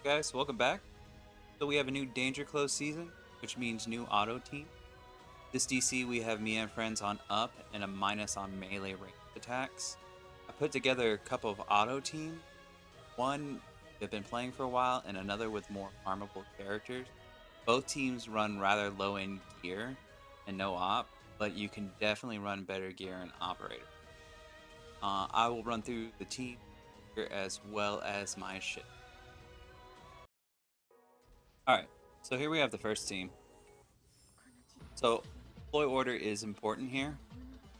Guys, welcome back. So we have a new Danger Close season, which means new auto team. This DC we have me and friends on up and a minus on melee ranged attacks. I put together a couple of auto teams. One they've been playing for a while and another with more farmable characters. Both teams run rather low in gear and no op, but you can definitely run better gear in operator. I will run through the team as well as my ship. Alright, so here we have the first team. So, deploy order is important here.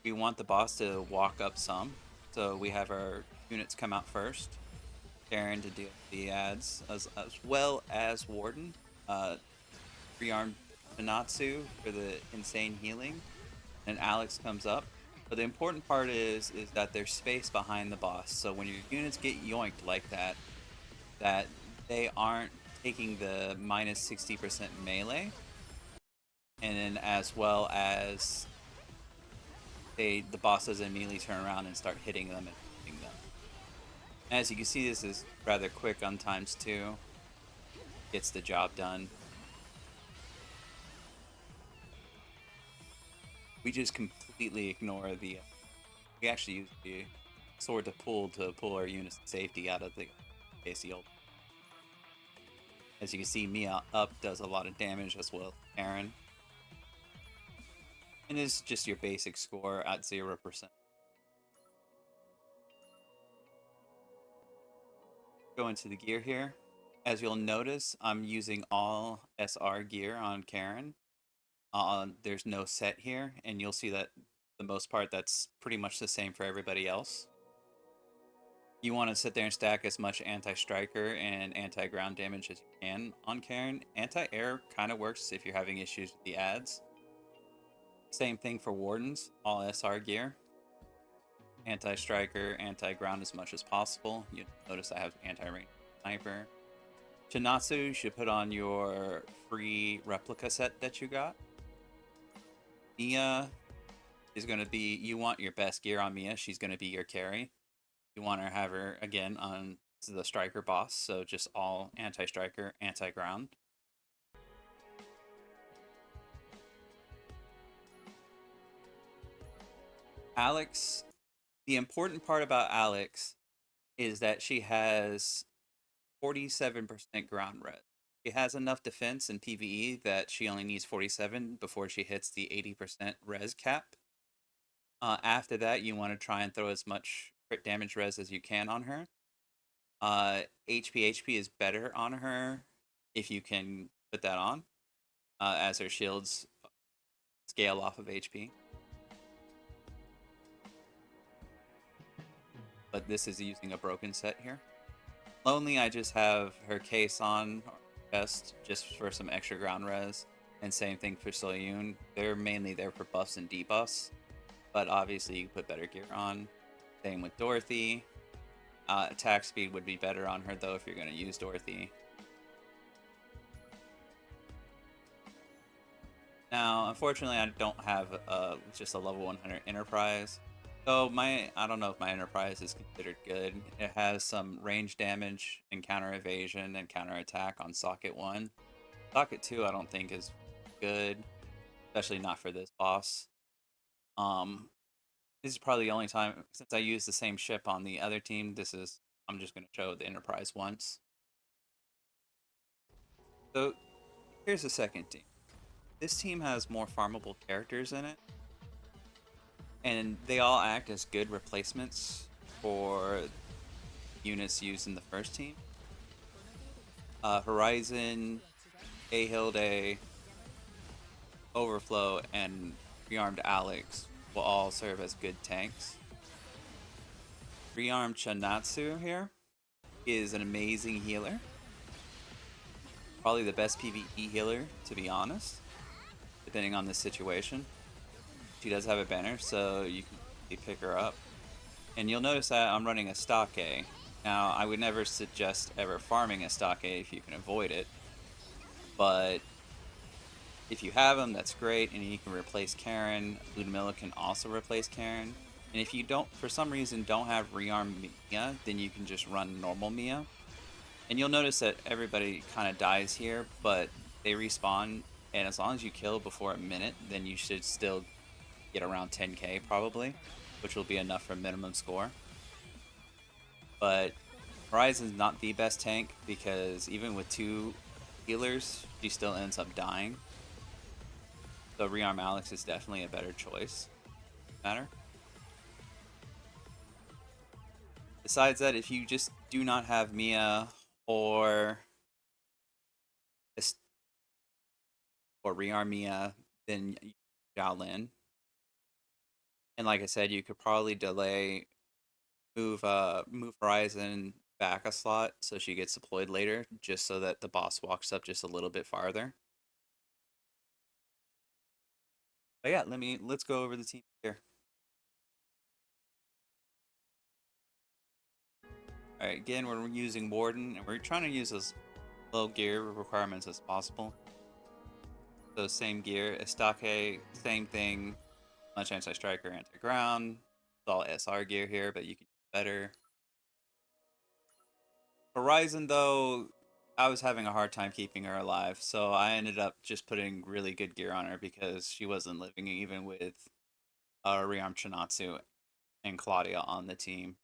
We want the boss to walk up some. So we have our units come out first. Karen to deal with the ads, as well as Warden. Rearmed Nanatsu for the insane healing. And Alex comes up. But the important part is that there's space behind the boss. So when your units get yoinked like that, they aren't taking the minus 60% melee, and then as well as the boss doesn't immediately turn around and start hitting them and hitting them. As you can see, this is rather quick on ×2. Gets the job done. We just completely ignore the. We actually use the sword to pull our units to safety out of the AC ult. As you can see, Mia up does a lot of damage as well as Aaron. And it's just your basic score at 0%. Go into the gear here. As you'll notice, I'm using all SR gear on Karen. There's no set here, and you'll see that for the most part that's pretty much the same for everybody else. You want to sit there and stack as much anti-striker and anti-ground damage as you can on Karen. Anti-air kind of works if you're having issues with the ads. Same thing for Wardens, all SR gear. Anti-striker, anti-ground as much as possible. You notice I have anti-range sniper. Chinatsu, you should put on your free replica set that you got. Mia is going to be, you want your best gear on Mia. She's going to be your carry. You want to have her again on the striker boss, so just all anti-striker, anti-ground. Alex, the important part about Alex is that she has 47% ground res. She has enough defense in PvE that she only needs 47 before she hits the 80% res cap. After that, you want to try and throw as much crit damage res as you can on her. HP is better on her if you can put that on, as her shields scale off of HP. But this is using a broken set here. Lonely, I just have her case on chest just for some extra ground res, and same thing for Soyun. They're mainly there for buffs and debuffs, but obviously you put better gear on. Same with Dorothy. Attack speed would be better on her though if you're going to use Dorothy. Now, unfortunately, I don't have just a level 100 Enterprise. So I don't know if my Enterprise is considered good. It has some range damage and counter evasion and counter attack on socket 1. Socket 2 I don't think is good, especially not for this boss. This is probably the only time, since I use the same ship on the other team, I'm just going to show the Enterprise once. So, here's the second team. This team has more farmable characters in it, and they all act as good replacements for units used in the first team. Horizon, Ahilde, Overflow, and Rearmed Alex will all serve as good tanks. Rearmed Chanatsu here is an amazing healer. Probably the best PvE healer, to be honest, depending on the situation. She does have a banner, so you can pick her up. And you'll notice that I'm running a stock A. Now, I would never suggest ever farming a stock A if you can avoid it, but if you have them, that's great, and you can replace Karen. Ludmilla can also replace Karen. And if you don't, for some reason, don't have rearm Mia, then you can just run normal Mia. And you'll notice that everybody kind of dies here, but they respawn, and as long as you kill before a minute, then you should still get around 10k probably, which will be enough for minimum score. But Horizon's not the best tank because even with 2 healers, she still ends up dying. So Rearm Alex is definitely a better choice. Matter. Besides that, if you just do not have Mia or Rearm Mia, then Xiaolin. And like I said, you could probably move Horizon back a slot so she gets deployed later, just so that the boss walks up just a little bit farther. But yeah, let's go over the team here. Alright, again, we're using Warden, and we're trying to use as low gear requirements as possible. So same gear, Estake, same thing, much anti-striker, anti-ground. It's all SR gear here, but you can do better. Horizon, though, I was having a hard time keeping her alive, so I ended up just putting really good gear on her because she wasn't living even with Rearm Chinatsu and Claudia on the team.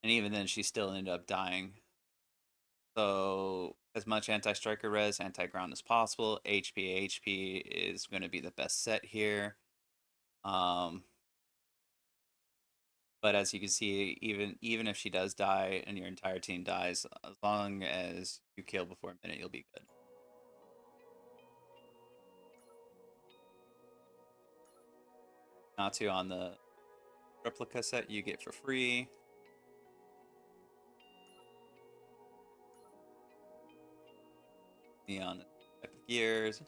And even then, she still ended up dying. So, as much anti-striker res, anti-ground as possible. HP is going to be the best set here. But as you can see, even if she does die and your entire team dies, as long as you kill before a minute, you'll be good. Natsu on the replica set you get for free. Me on the type of gears,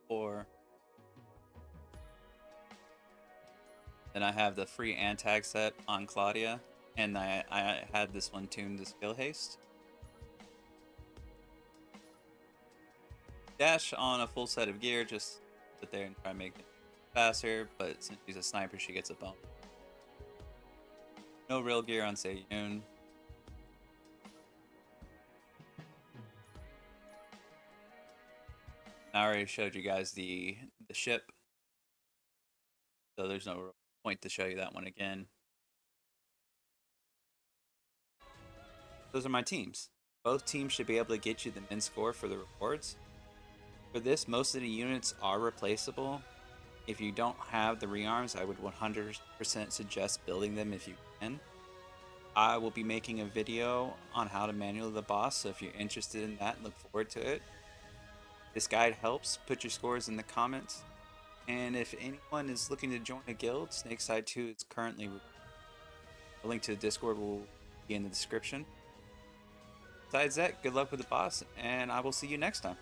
4. Then I have the free Antag set on Claudia, and I had this one tuned to skill haste. Dash on a full set of gear, just sit there and try to make it faster, but since she's a sniper, she gets a bump. No real gear on Seiyun. I already showed you guys the ship, so there's no point to show you that one again. Those are my teams. Both teams should be able to get you the min score for the rewards. For this, most of the units are replaceable. If you don't have the rearms, I would 100% suggest building them if you can. I will be making a video on how to manual the boss, so if you're interested in that, look forward to it. This guide helps. Put your scores in the comments. And if anyone is looking to join a guild, Snakeside 2 is currently... The link to the Discord will be in the description. Besides that, good luck with the boss, and I will see you next time.